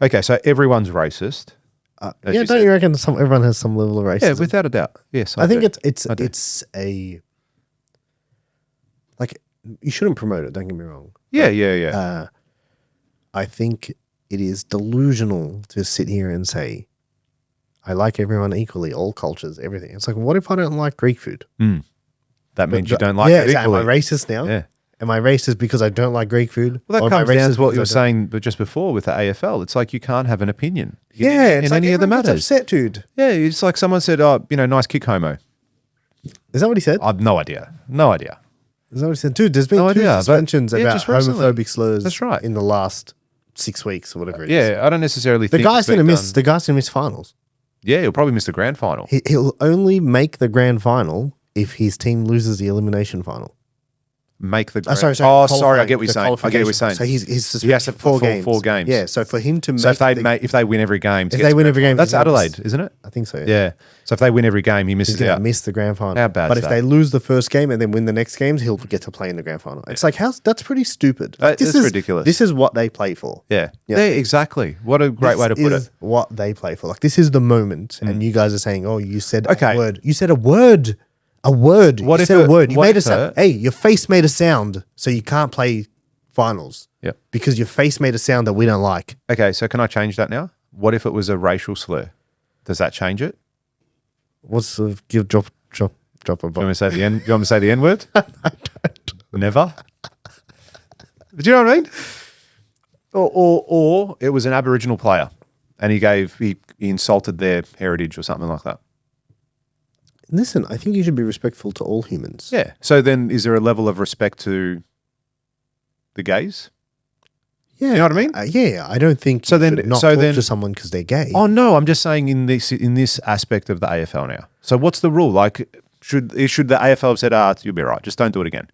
Okay, so everyone's racist. As Yeah, you don't you reckon everyone has some level of racism? Yeah, without a doubt. Yes, I think do. it's a like you shouldn't promote it. Don't get me wrong. Yeah. I think it is delusional to sit here and say, I like everyone equally, all cultures, everything. It's like, what if I don't like Greek food? That means you don't like it Am I equally. racist now? Yeah. Am I racist because I don't like Greek food? Well, Or that am I comes down racist to what you were because I don't- saying, but just before with the AFL, it's like you can't have an opinion. Yeah, in it's like any of the everyone gets matters. upset, dude. Yeah, it's like someone said, nice kick, homo. Is that what he said? I've no idea. No idea. Is that what he said? Dude, there's been No two idea, but- suspensions yeah, about just recently. homophobic slurs That's right. in the last 6 weeks or whatever it is. Yeah, I don't necessarily The think guy's it's been gonna miss done- the guy's gonna miss finals. Yeah, he'll probably miss the grand final. He'll only make the grand final if his team loses the elimination final. Make the grand... Sorry. Oh, sorry, I qualifying, get what you're the saying. I get what you're qualification. saying. So he's He suspended has to for play four games. Yeah, so for him to So make if they win every game, to if get they to win grand every final. game, that's he's gonna Adelaide, miss- isn't it? I think so. Yeah. So if they win every game, he He's misses going to out. miss the grand final. How bad's But if that? they lose the first game and then win the next games, he'll get to play in the grand final. It's like, that's pretty stupid. Like, That's ridiculous. This is what they play for. Yeah. Yeah. Yeah, exactly. What a great way to put This it. is what they play for. Like, this is the moment, and you guys are saying, "Oh, you said Okay. a word. You said a word. A word. What you if said a it- word. You what made a if sound. it- Hey, your face made a sound, so you can't play finals Yep. because your face made a sound that we don't like." Okay, so can I change that now? What if it was a racial slur? Does that change it? What's the drop a Do you want me bomb? to say the N? Do you want me to say the N word? Never. Do you know what I mean? Or it was an Aboriginal player, and he insulted their heritage or something like that. Listen, I think you should be respectful to all humans. Yeah. So then, is there a level of respect to the gays? Yeah, You know what I mean? Yeah, I don't think So you then- should not so talk then- to someone because they're gay. Oh no, I'm just saying in this aspect of the AFL now. So what's the rule? Like, should the AFL have said, you'll be right, just don't do it again?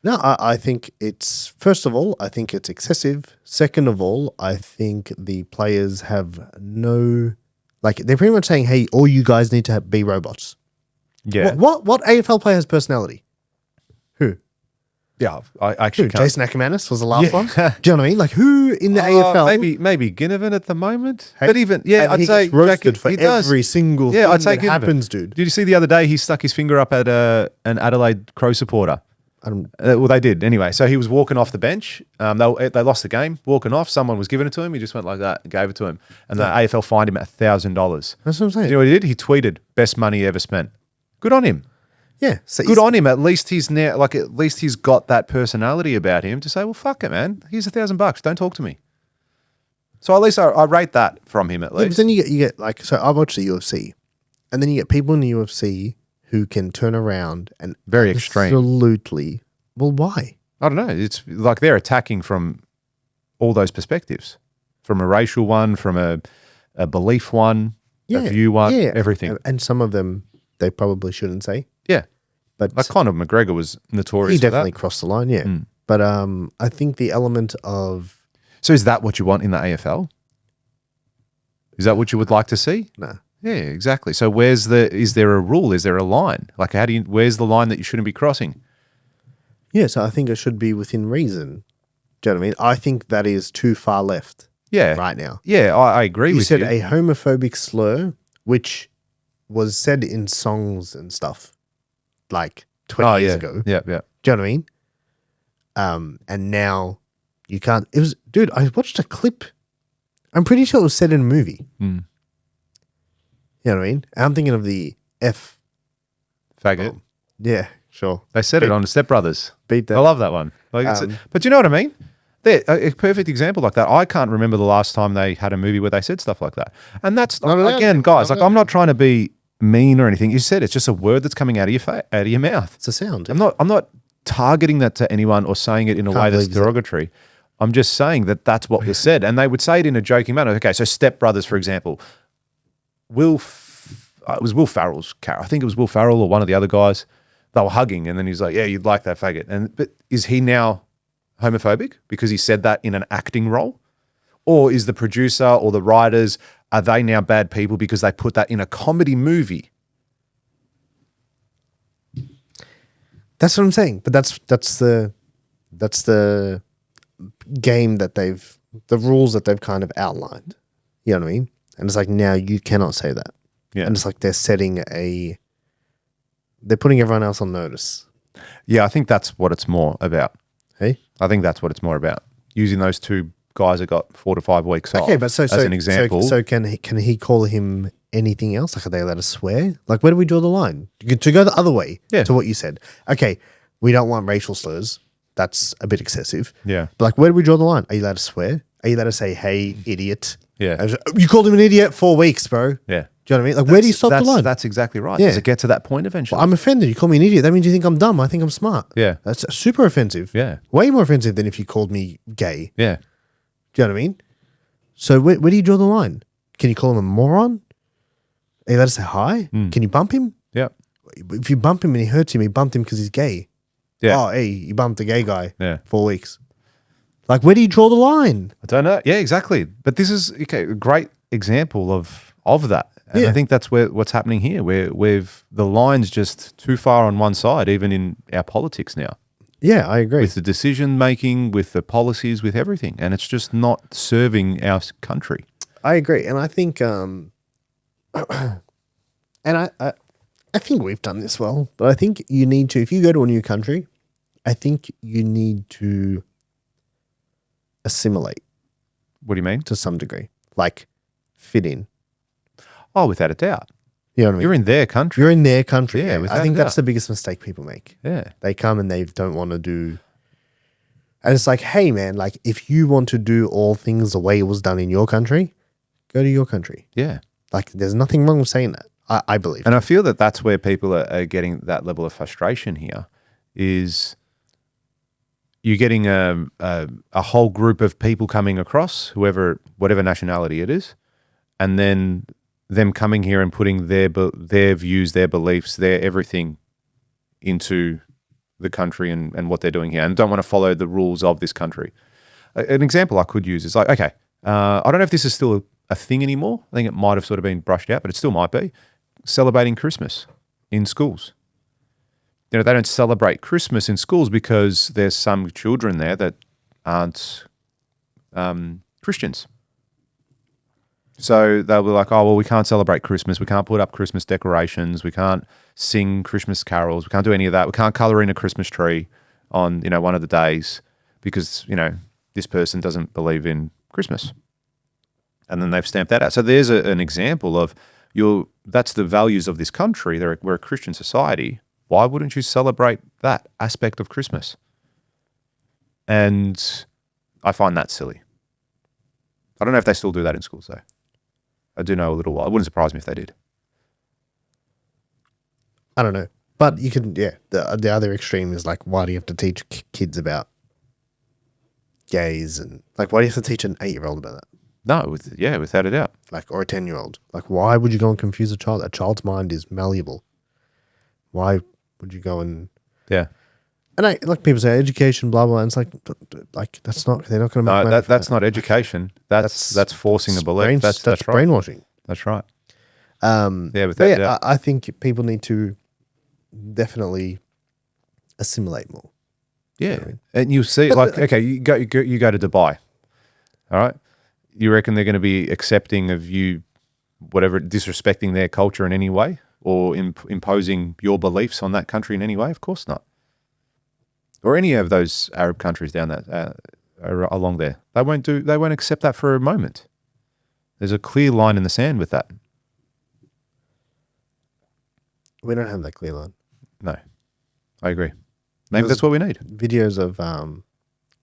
No, I think it's, first of all, I think it's excessive. Second of all, I think the players have no, like, they're pretty much saying, hey, all you guys need to be robots. Yeah. What AFL player has personality? Who? Yeah. I actually Who? can't. Jason Ackermanis was the last Yeah. one? Do you know what I mean? Like, who in the AFL? Maybe Ginnivan at the moment. Hey, But even, yeah, and I'd he say gets roasted Jack- for he does. every single Yeah, thing I'd say that Ginnivan. happens, dude. Did you see the other day he stuck his finger up at an Adelaide Crow supporter? I don't, Well, they did anyway. So he was walking off the bench. They lost the game. Walking off, someone was giving it to him. He just went like that and gave it to him. And the AFL fined him $1,000. that's what I'm saying. You know what he did? He tweeted, "Best money ever spent." Good on him. Yeah. So Good on him. At least he's now at least he's got that personality about him to say, "Well, fuck it, man. Here's $1,000. Don't talk to me." So at least I rate that from him at Yeah, but least. then you get like, so I watch the UFC, and then you get people in the UFC who can turn around and Very extreme. absolutely. Well, why? I don't know. It's like they're attacking from all those perspectives, from a racial one, from a belief one, a view one, everything. And some of them they probably shouldn't say, Yeah. but Like Conor McGregor was notorious he for definitely that. crossed the line. Yeah, but I think the element of So is that what you want in the AFL? Is that what you would like to see? nah. Yeah, exactly. So is there a rule? Is there a line? Like where's the line that you shouldn't be crossing? Yeah, so I think it should be within reason. Do you know what I mean? I think that is too far left Yeah. right now. Yeah, I agree You with said you. a homophobic slur, which was said in songs and stuff like 20 years ago. Yeah, yeah. Do you know what I mean? And now you can't. It was, dude, I watched a clip. I'm pretty sure it was said in a movie. Mm. You know what I mean? I'm thinking of the F. Faggot. Yeah, sure. They said it on Step Brothers. Beat that. I love that one. Like but you know what I mean? They're a perfect example like that. I can't remember the last time they had a movie where they said stuff like that. And that's, Not allowed. again, guys, Not like I'm not trying to be mean or anything. You said it's just a word that's coming out of your mouth. It's a sound. I'm not targeting that to anyone or saying it in a Can't way that's believe you said- derogatory. I'm just saying that that's what was said. And they would say it in a joking manner. Okay, so Step Brothers, for example, it was Will Ferrell's character. I think it was Will Ferrell or one of the other guys. They were hugging, and then he's like, yeah, you'd like that faggot. But is he now homophobic because he said that in an acting role? Or is the producer or the writers, are they now bad people because they put that in a comedy movie? That's what I'm saying. But that's the game that the rules that they've kind of outlined. You know what I mean? And it's like, now you cannot say that. Yeah. And it's like they're putting everyone else on notice. Yeah, I think that's what it's more about. Hey? I think that's what it's more about. Using those two guys that got 4 to 5 weeks off. Okay, but so as an example. So can he call him anything else? Like, are they allowed to swear? Like, where do we draw the line? To go the other way to what you said. Okay, we don't want racial slurs. That's a bit excessive. Yeah. But like, where do we draw the line? Are you allowed to swear? Are you allowed to say, hey, idiot? Yeah. You called him an idiot 4 weeks, bro. Yeah. Do you know what I mean? Like, where do you stop the line? That's exactly right. Yeah. Does it get to that point eventually? Well, I'm offended. You call me an idiot. That means you think I'm dumb. I think I'm smart. Yeah. That's super offensive. Yeah. Way more offensive than if you called me gay. Yeah. Do you know what I mean? So where do you draw the line? Can you call him a moron? Are you allowed to say hi? Can you bump him? Yeah. If you bump him and he hurts him, you bumped him because he's gay. Yeah. Oh, hey, you bumped a gay guy. Yeah. 4 weeks. Like, where do you draw the line? I don't know. Yeah, exactly. But this is a great example of that. And I think that's what's happening here, where the line's just too far on one side, even in our politics now. Yeah, I agree. With the decision making, with the policies, with everything. And it's just not serving our country. I agree. And I think and I think we've done this well, but I think you need to, if you go to a new country, I think you need to assimilate What do you mean? to some degree, like fit in. Oh, without a doubt. You know what I mean? You're in their country. You're in their country. Yeah, Yeah, without I think a that's doubt. the biggest mistake people make. Yeah. They come and they don't want to do. And it's like, hey, man, like if you want to do all things the way it was done in your country, go to your country. Yeah. Like there's nothing wrong with saying that. I believe. And I feel that that's where people are getting that level of frustration here is you're getting a whole group of people coming across, whatever nationality it is, and then them coming here and putting their views, their beliefs, their everything into the country and what they're doing here and don't want to follow the rules of this country. An example I could use is like, okay, I don't know if this is still a thing anymore. I think it might have sort of been brushed out, but it still might be. Celebrating Christmas in schools. You know, they don't celebrate Christmas in schools because there's some children there that aren't Christians. So they'll be like, oh, well, we can't celebrate Christmas. We can't put up Christmas decorations. We can't sing Christmas carols. We can't do any of that. We can't color in a Christmas tree on, one of the days because, this person doesn't believe in Christmas. And then they've stamped that out. So there's an example of that's the values of this country. We're a Christian society. Why wouldn't you celebrate that aspect of Christmas? And I find that silly. I don't know if they still do that in schools, though. I do know a little while. It wouldn't surprise me if they did. I don't know. But you can, the other extreme is like, why do you have to teach kids about gays? And like, why do you have to teach an 8-year-old about that? No, without a doubt. Like, or a 10-year-old. Like, why would you go and confuse a child? A child's mind is malleable. Why would you go and... Yeah. And like people say, education, blah, blah, and it's like that's not, they're not going to make money. That's not education. That's forcing a belief. That's right. Brainwashing. That's right. Without doubt. I think people need to definitely assimilate more. Yeah. You know what I mean? And you see, okay, you go to Dubai, all right? You reckon they're going to be accepting of you, whatever, disrespecting their culture in any way or imposing your beliefs on that country in any way? Of course not. Or any of those Arab countries down that along there, they won't accept that for a moment. There's a clear line in the sand with that. We don't have that clear line. No, I agree. Maybe that's what we need. Videos of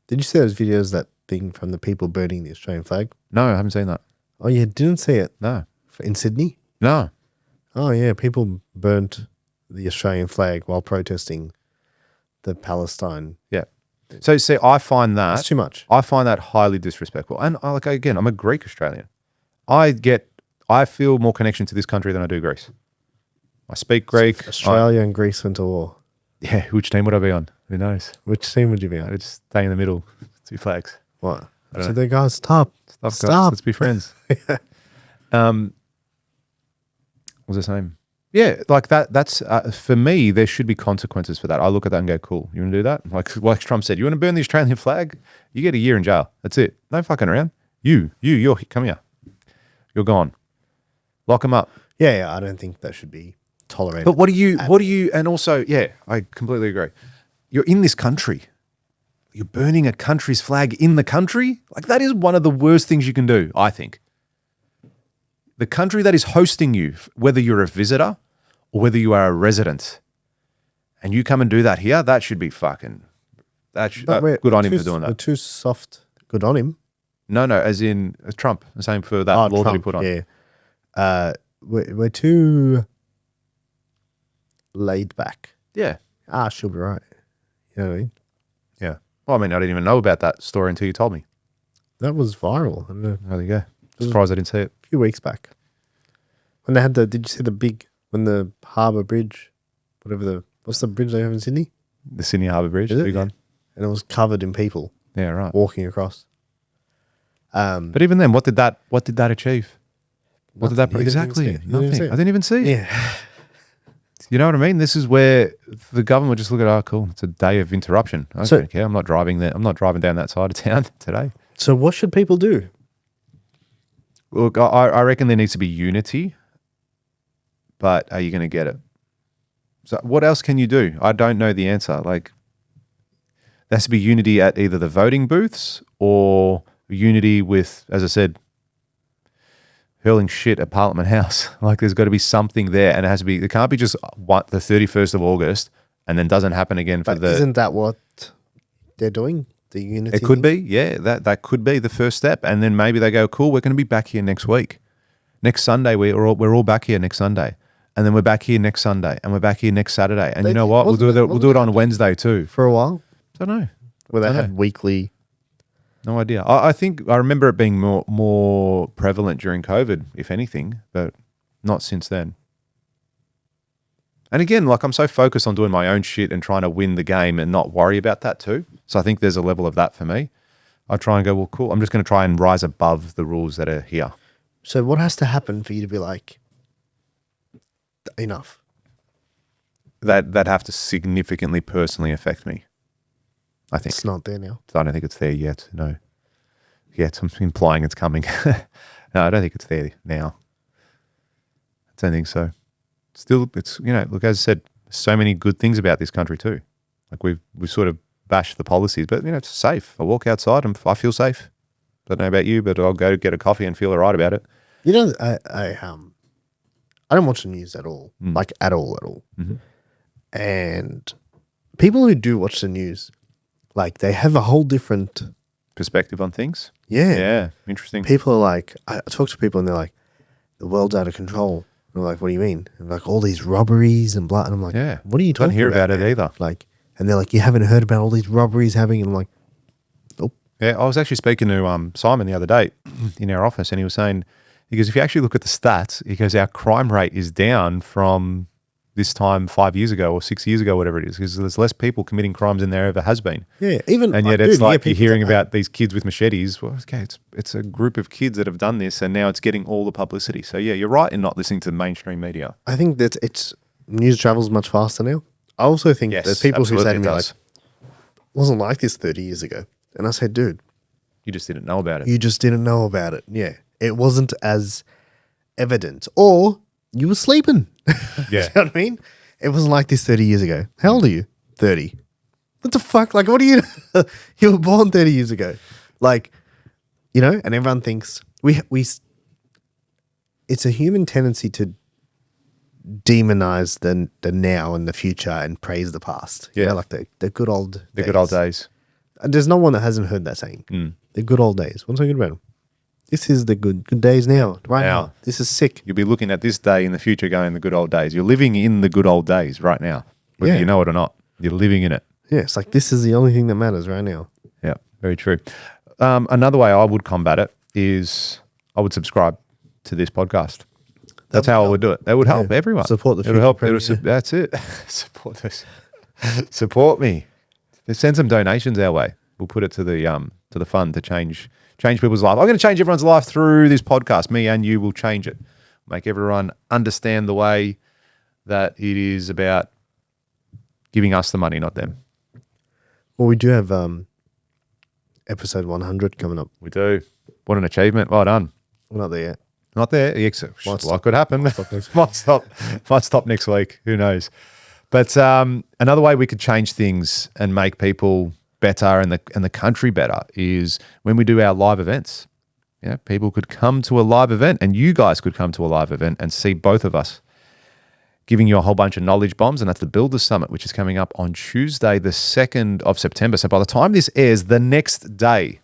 did you see those videos, that thing from the people burning the Australian flag? No, I haven't seen that. Oh, you didn't see it? No. In Sydney? No. Oh yeah, people burnt the Australian flag while protesting the Palestine So see, I find that That's too much. I find that highly disrespectful. And like again, I'm a Greek Australian. I feel more connection to this country than I do Greece. I speak Greek. Australia and Greece went to war. Yeah, which team would I be on? Who knows? Which team would you be I on? would just stay in the middle. 2 flags. What? don't So know. they guys, stop. Guys. Stop. Let's be friends. What was his name? Yeah, like that. That's for me. There should be consequences for that. I look at that and go, "Cool, you want to do that?" Like Trump said, "You want to burn the Australian flag? You get a year in jail. That's it. No fucking around. You're come here. You're gone. Lock him up." Yeah, I don't think that should be tolerated. But what do you? And also, yeah, I completely agree. You're in this country. You're burning a country's flag in the country. Like that is one of the worst things you can do. I think. The country that is hosting you, whether you're a visitor or whether you are a resident, and you come and do that here, that should be fucking. Good on him for doing We're that. too soft. Good on him. No, as in Trump. The same for that law that he put on. Yeah. We're too laid back. Yeah. She'll be right. You know what I mean? Yeah. Well, I mean, I didn't even know about that story until you told me. That was viral. I don't know, There you go. Surprised I didn't see it. a few weeks back. When they had did you see when the Harbour Bridge, what's the bridge they have in Sydney? The Sydney Harbour Bridge. Is it? Big one. And it was covered in people Yeah, right. walking across. But even then, what did that achieve? What did that You didn't even exactly? see it. You didn't even Nothing. see it. I didn't even see it. Yeah. You know what I mean? This is where the government would just look at, oh, cool, it's a day of interruption. I So- don't care. I'm not driving there. I'm not driving down that side of town today. So what should people do? Look, I reckon there needs to be unity, but are you going to get it? So what else can you do? I don't know the answer. Like, there has to be unity at either the voting booths or unity with, as I said, hurling shit at Parliament House. Like, there's got to be something there, and it can't be just the 31st of August and then doesn't happen again for But isn't that what they're doing? The unity. It could be, yeah. That could be the first step, and then maybe they go, "Cool, we're going to be back here next week, next Sunday. We're all back here next Sunday, and then we're back here next Sunday, and we're back here next Saturday. And you know what? We'll do it on Wednesday too. for a while. Don't know. Where they Dunno. had weekly. No idea. I think I remember it being more prevalent during COVID, if anything, but not since then. And again, like I'm so focused on doing my own shit and trying to win the game and not worry about that too. So I think there's a level of that for me. I try and go, well, cool. I'm just going to try and rise above the rules that are here. So what has to happen for you to be like, enough? That have to significantly personally affect me. I think. It's not there now. I don't think it's there yet. No. Yet. I'm implying it's coming. No, I don't think it's there now. I don't think so. Still, it's, look, as I said, so many good things about this country too. Like we've sort of bashed the policies, but it's safe. I walk outside and I feel safe. Don't know about you, but I'll go get a coffee and feel all right about it. I don't watch the news at all, like at all. Mhm. And people who do watch the news, like they have a whole different, Perspective on things. yeah. Yeah. Interesting. People are like, I talk to people and they're like, the world's out of control. And I'm like, what do you mean? And like all these robberies and blah. And I'm like, Yeah. what are you Don't talking hear about? about it man? either. Like, and they're like, you haven't heard about all these robberies happening? And I'm like, nope. Yeah, I was actually speaking to Simon the other day in our office, and he was saying, he goes, if you actually look at the stats, he goes, our crime rate is down from this time 5 years ago or 6 years ago, whatever it is, because there's less people committing crimes than there ever has been. Yeah. Even, And yet dude, it's like yeah, you're hearing people- about these kids with machetes. Well, okay, it's a group of kids that have done this, and now it's getting all the publicity. So yeah, you're right in not listening to mainstream media. I think that it's news travels much faster now. I also think Yes, there's people who absolutely say to it me does. like, wasn't like this 30 years ago. And I said, dude, You just didn't know about it. you just didn't know about it. Yeah. It wasn't as evident. Or you were sleeping. Yeah. You know what I mean? It wasn't like this 30 years ago. How old are you? 30. What the fuck? Like, what are you? You were born 30 years ago. Like, and everyone thinks it's a human tendency to demonize the now and the future and praise the past. Yeah. Like the good old The good old days. And there's no one that hasn't heard that saying. The good old days. What's so good about them? This is the good days now. Right now. This is sick. You'll be looking at this day in the future going the good old days. You're living in the good old days right now, whether Yeah. you know it or not. You're living in it. Yeah, it's like this is the only thing that matters right now. Yeah, very true. Another way I would combat it is I would subscribe to this podcast. That's how I would do it. That would help everyone. Support the It'll help. future That's it. Support this. Support me. Send some donations our way. We'll put it to the fund to change people's life. I'm going to change everyone's life through this podcast. Me and you will change it. Make everyone understand the way that it is about giving us the money, not them. Well, we do have episode 100 coming up. We do. What an achievement. Well done. We're not there yet. Not there. What could happen? Might stop next week. Who knows? But another way we could change things and make people better and the country better is when we do our live events. Yeah, people could come to a live event, and you guys could come to a live event and see both of us giving you a whole bunch of knowledge bombs. And that's the Builder Summit, which is coming up on Tuesday, the 2nd of September. So by the time this airs, the next day,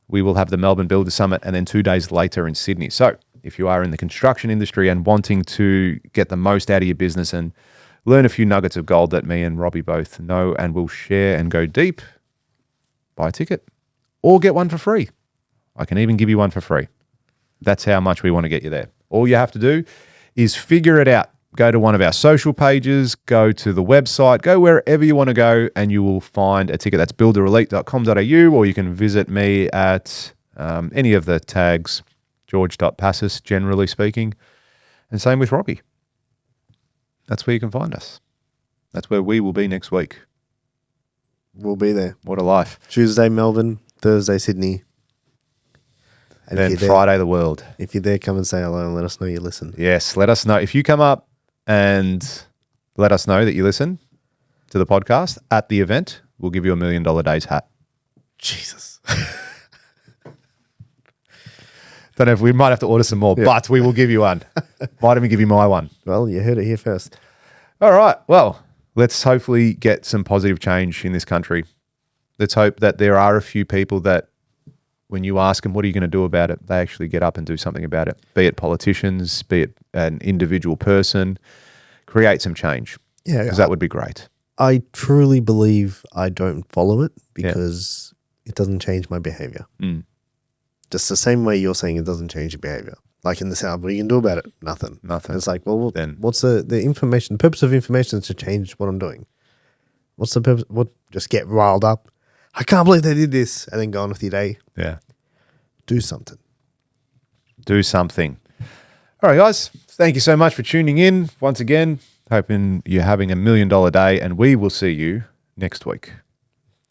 we will have the Melbourne Builder Summit, and then 2 days later in Sydney. So if you are in the construction industry and wanting to get the most out of your business and learn a few nuggets of gold that me and Robbie both know and will share and go deep, buy a ticket or get one for free. I can even give you one for free. That's how much we want to get you there. All you have to do is figure it out. Go to one of our social pages, go to the website, go wherever you want to go, and you will find a ticket. That's builderelite.com.au, or you can visit me at any of the tags, george.passis, generally speaking. And same with Robbie. That's where you can find us. That's where we will be next week. We'll be there. What a life. Tuesday, Melbourne. Thursday, Sydney. And then Friday, the world. If you're there, come and say hello and let us know you listen. Yes, let us know. If you come up and let us know that you listen to the podcast at the event, we'll give you $1 Million Days hat. Jesus. Don't know if we might have to order some more, but we will give you one. Might even give you my one. Well, you heard it here first. All right. Well, let's hopefully get some positive change in this country. Let's hope that there are a few people that when you ask them, what are you going to do about it? They actually get up and do something about it, be it politicians, be it an individual person, create some change. Yeah. Because that would be great. I truly believe I don't follow it because it doesn't change my behavior. Mm. Just the same way you're saying it doesn't change your behavior. Like in the South, what are you going to do about it? Nothing. It's like, well, then what's the information? The purpose of information is to change what I'm doing. What's the purpose? Just get riled up. I can't believe they did this. And then go on with your day. Yeah. Do something. Do something. All right, guys. Thank you so much for tuning in once again. Hoping you're having $1 million day, and we will see you next week.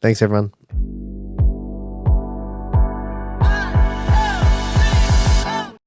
Thanks, everyone.